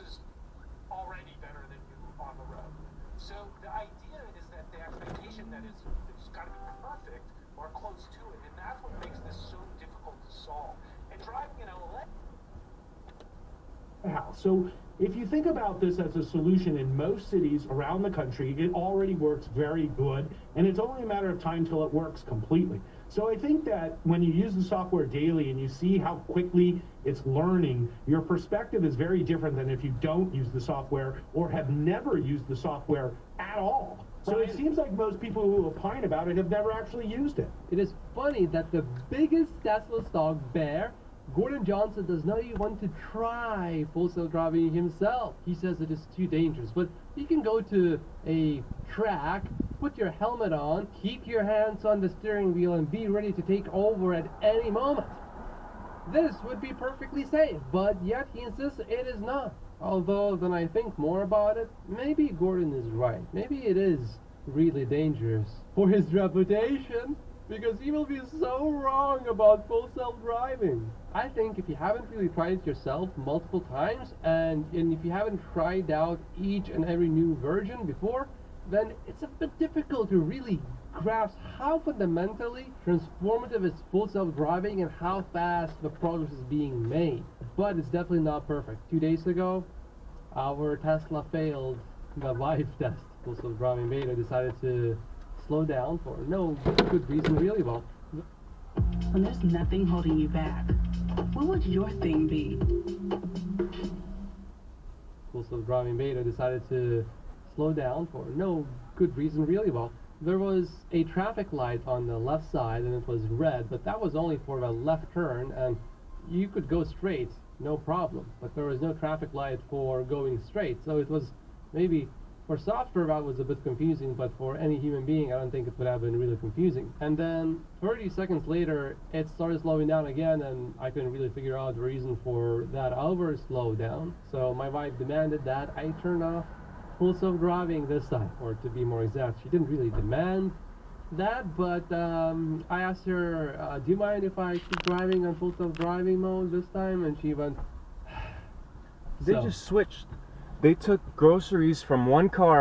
is already better than you on the road. So the idea is that the expectation that it's got to be perfect or close to it, and that's what makes this so difficult to solve. And driving an electric. So if you think about this as a solution in most cities around the country, it already works very good, and it's only a matter of time till it works completely. So I think that when you use the software daily and you see how quickly it's learning, your perspective is very different than if you don't use the software or have never used the software at all. So it seems like most people who opine about it have never actually used it. It is funny that the biggest Tesla stock bear, Gordon Johnson, does not even want to try full self-driving himself. He says it is too dangerous, but you can go to a track, put your helmet on, keep your hands on the steering wheel, and be ready to take over at any moment. This would be perfectly safe, but yet he insists it is not. Although, when I think more about it, maybe Gordon is right. Maybe it is really dangerous for his reputation, because he will be so wrong about full self-driving. I think if you haven't really tried it yourself multiple times, and if you haven't tried out each and every new version before, then it's a bit difficult to really grasp how fundamentally transformative is full self-driving and how fast the progress is being made. But it's definitely not perfect. 2 days ago, our Tesla failed the live test. Full self-driving beta decided to slow down for no good reason really. Well, when there's nothing holding you back, what would your thing be? Full self-driving beta decided to slow down for no good reason really. Well, there was a traffic light on the left side and it was red, but that was only for a left turn and you could go straight, no problem. But there was no traffic light for going straight, so it was maybe for software that was a bit confusing, but for any human being I don't think it would have been really confusing. And then 30 seconds later it started slowing down again and I couldn't really figure out the reason for that over slowdown. So my wife demanded that I turn off full self-driving this time, or to be more exact, she didn't really demand that, but I asked her, do you mind if I keep driving on full self-driving mode this time? And she went, They just switched. They took groceries from one car